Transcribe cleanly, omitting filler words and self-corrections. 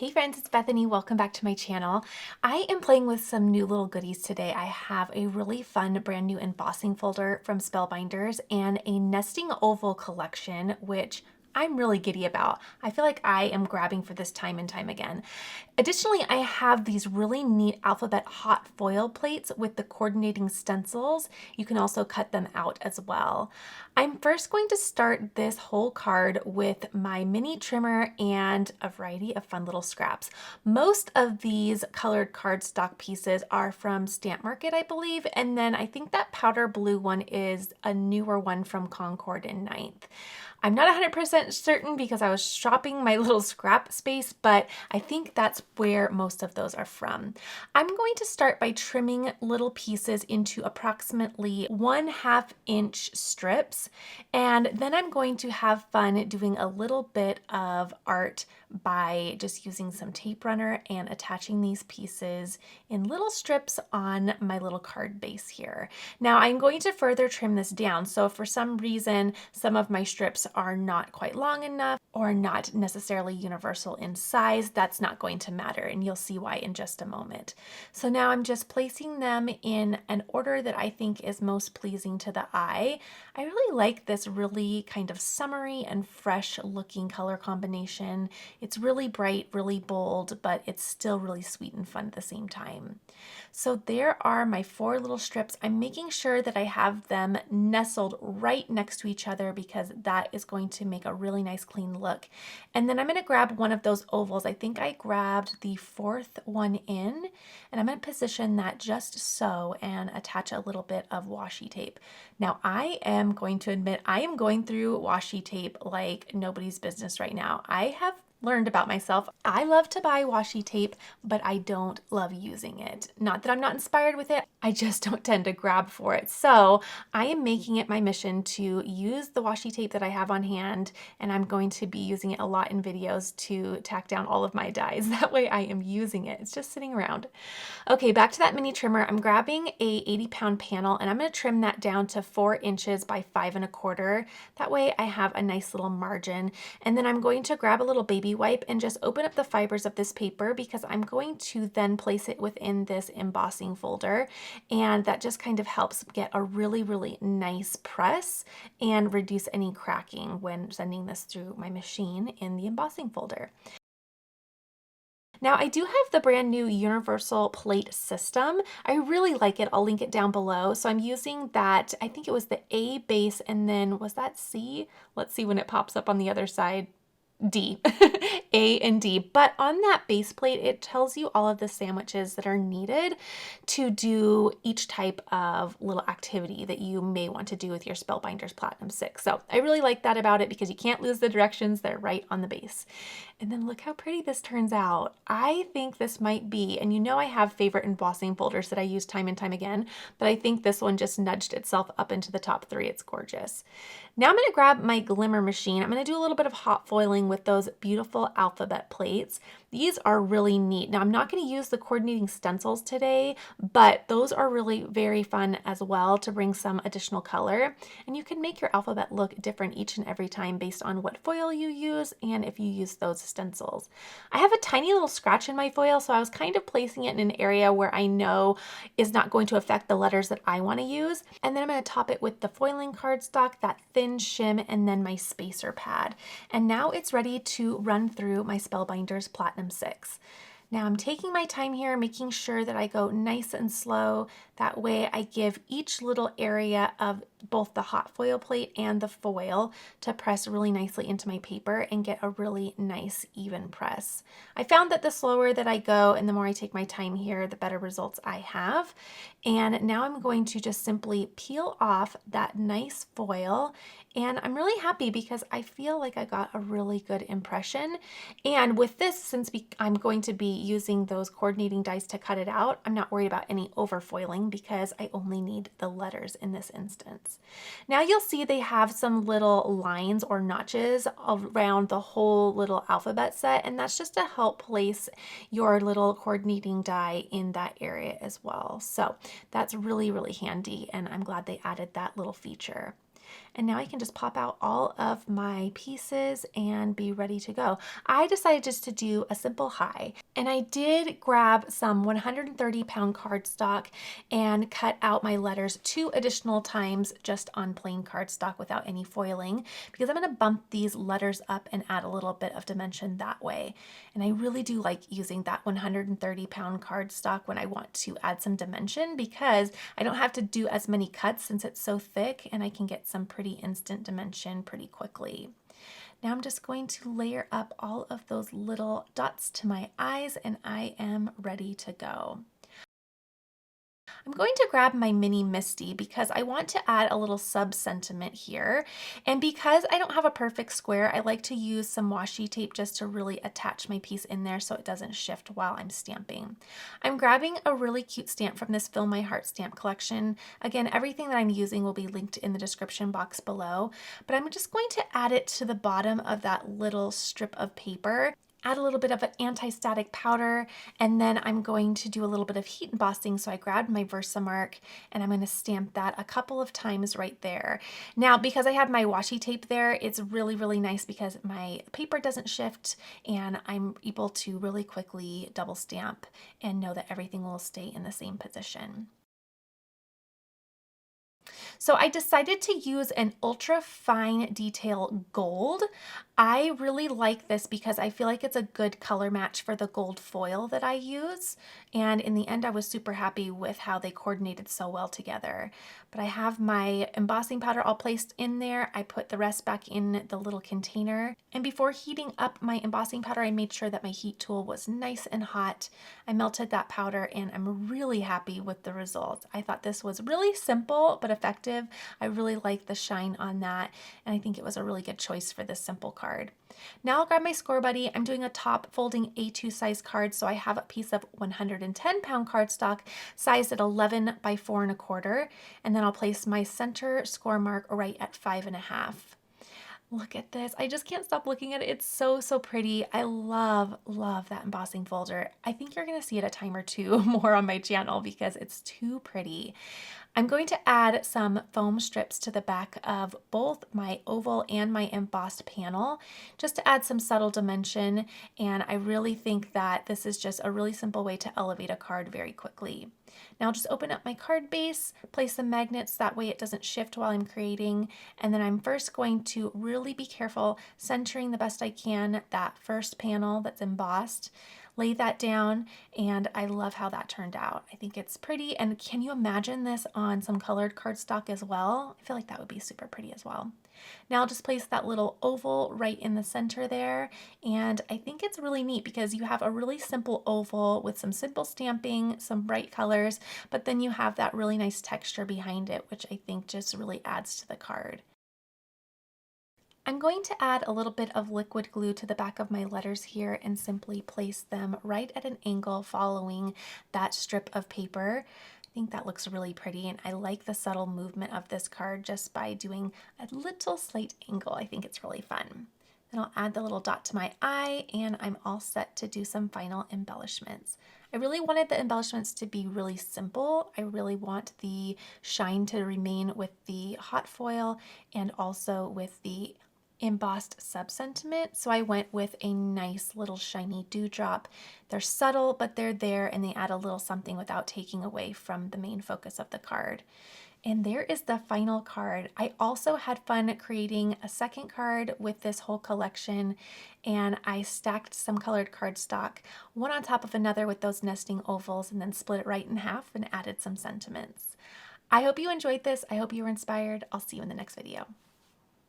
Hey friends, it's Bethany. Welcome back to my channel. I am playing with some new little goodies today. I have a really fun brand new embossing folder from Spellbinders and a nesting oval collection, which I'm really giddy about. I feel like I am grabbing for this time and time again. Additionally, I have these really neat alphabet hot foil plates with the coordinating stencils. You can also cut them out as well. I'm first going to start this whole card with my mini trimmer and a variety of fun little scraps. Most of these colored cardstock pieces are from Stamp Market, I believe, and then I think that powder blue one is a newer one from Concord and Ninth. I'm not 100% certain because I was shopping my little scrap space, but I think that's where most of those are from. I'm going to start by trimming little pieces into approximately 1/2 inch strips, and then I'm going to have fun doing a little bit of art by just using some tape runner and attaching these pieces in little strips on my little card base here. Now I'm going to further trim this down, so if for some reason some of my strips are not quite long enough or not necessarily universal in size, that's not going to matter, and you'll see why in just a moment. So now I'm just placing them in an order that I think is most pleasing to the eye. I really like this really kind of summery and fresh looking color combination. It's really bright, really bold, but it's still really sweet and fun at the same time. So there are my 4 little strips. I'm making sure that I have them nestled right next to each other because that is going to make a really nice clean look. And then I'm going to grab one of those ovals. I think I grabbed the 4th one in, and I'm going to position that just so and attach a little bit of washi tape. Now I am going to admit I am going through washi tape like nobody's business right now. I have learned about myself. I love to buy washi tape, but I don't love using it. Not that I'm not inspired with it, I just don't tend to grab for it. So I am making it my mission to use the washi tape that I have on hand, and I'm going to be using it a lot in videos to tack down all of my dies. That way I am using it. It's just sitting around. Okay, back to that mini trimmer. I'm grabbing a 80-pound panel and I'm going to trim that down to 4 inches by 5 1/4. That way I have a nice little margin. And then I'm going to grab a little baby wipe and just open up the fibers of this paper because I'm going to then place it within this embossing folder. And that just kind of helps get a really, really nice press and reduce any cracking when sending this through my machine in the embossing folder. Now I do have the brand new universal plate system. I really like it. I'll link it down below. So I'm using that, I think it was the A base, and then was that C? Let's see when it pops up on the other side. D, A and D. But on that base plate, it tells you all of the sandwiches that are needed to do each type of little activity that you may want to do with your Spellbinders Platinum 6. So I really like that about it because you can't lose the directions. They're right on the base. And then look how pretty this turns out. I think this might be, and you know I have favorite embossing folders that I use time and time again, but I think this one just nudged itself up into the top 3. It's gorgeous. Now I'm going to grab my Glimmer machine. I'm going to do a little bit of hot foiling with those beautiful alphabet plates. These are really neat. Now I'm not going to use the coordinating stencils today, but those are really very fun as well to bring some additional color. And you can make your alphabet look different each and every time based on what foil you use and if you use those stencils. I have a tiny little scratch in my foil, so I was kind of placing it in an area where I know is not going to affect the letters that I want to use. And then I'm going to top it with the foiling cardstock, that thin shim, and then my spacer pad. And now it's ready to run through my Spellbinders Platinum 6. Now I'm taking my time here, making sure that I go nice and slow. That way I give each little area of both the hot foil plate and the foil to press really nicely into my paper and get a really nice even press. I found that the slower that I go and the more I take my time here, the better results I have. And now I'm going to just simply peel off that nice foil, and I'm really happy because I feel like I got a really good impression. And with this, since I'm going to be using those coordinating dies to cut it out, I'm not worried about any overfoiling because I only need the letters in this instance. Now you'll see they have some little lines or notches around the whole little alphabet set, and that's just to help place your little coordinating die in that area as well. So that's really, really handy, and I'm glad they added that little feature. And now I can just pop out all of my pieces and be ready to go. I decided just to do a simple high, and I did grab some 130-pound cardstock and cut out my letters 2 additional times just on plain cardstock without any foiling, because I'm going to bump these letters up and add a little bit of dimension that way. And I really do like using that 130-pound cardstock when I want to add some dimension, because I don't have to do as many cuts since it's so thick, and I can get some pretty instant dimension pretty quickly. Now I'm just going to layer up all of those little dots to my eyes, and I am ready to go. I'm going to grab my mini Misty because I want to add a little sub-sentiment here. And because I don't have a perfect square, I like to use some washi tape just to really attach my piece in there so it doesn't shift while I'm stamping. I'm grabbing a really cute stamp from this Fill My Heart stamp collection. Again, everything that I'm using will be linked in the description box below, but I'm just going to add it to the bottom of that little strip of paper. Add a little bit of an anti-static powder, and then I'm going to do a little bit of heat embossing. So I grabbed my Versamark and I'm going to stamp that a couple of times right there. Now, because I have my washi tape there, it's really, really nice because my paper doesn't shift and I'm able to really quickly double stamp and know that everything will stay in the same position. So I decided to use an ultra fine detail gold. I really like this because I feel like it's a good color match for the gold foil that I use. And in the end, I was super happy with how they coordinated so well together. But I have my embossing powder all placed in there. I put the rest back in the little container. And before heating up my embossing powder, I made sure that my heat tool was nice and hot. I melted that powder and I'm really happy with the results. I thought this was really simple but effective. I really like the shine on that, and I think it was a really good choice for this simple card. Now I'll grab my Score Buddy. I'm doing a top folding A2 size card, so I have a piece of 110-pound cardstock sized at 11 by 4 1/4, and then I'll place my center score mark right at 5.5. Look at this. I just can't stop looking at it. It's so, so pretty. I love, love that embossing folder. I think you're going to see it a time or two more on my channel because it's too pretty. I'm going to add some foam strips to the back of both my oval and my embossed panel just to add some subtle dimension, and I really think that this is just a really simple way to elevate a card very quickly. Now I'll just open up my card base, place some magnets, that way it doesn't shift while I'm creating, and then I'm first going to really be careful centering the best I can that first panel that's embossed. Lay that down, and I love how that turned out. I think it's pretty, and can you imagine this on some colored cardstock as well? I feel like that would be super pretty as well. Now I'll just place that little oval right in the center there, and I think it's really neat because you have a really simple oval with some simple stamping, some bright colors, but then you have that really nice texture behind it, which I think just really adds to the card. I'm going to add a little bit of liquid glue to the back of my letters here and simply place them right at an angle following that strip of paper. I think that looks really pretty, and I like the subtle movement of this card just by doing a little slight angle. I think it's really fun. Then I'll add the little dot to my eye, and I'm all set to do some final embellishments. I really wanted the embellishments to be really simple. I really want the shine to remain with the hot foil and also with the embossed sub-sentiment, so I went with a nice little shiny dewdrop. They're subtle, but they're there, and they add a little something without taking away from the main focus of the card. And there is the final card. I also had fun creating a second card with this whole collection, and I stacked some colored cardstock, one on top of another with those nesting ovals, and then split it right in half and added some sentiments. I hope you enjoyed this. I hope you were inspired. I'll see you in the next video.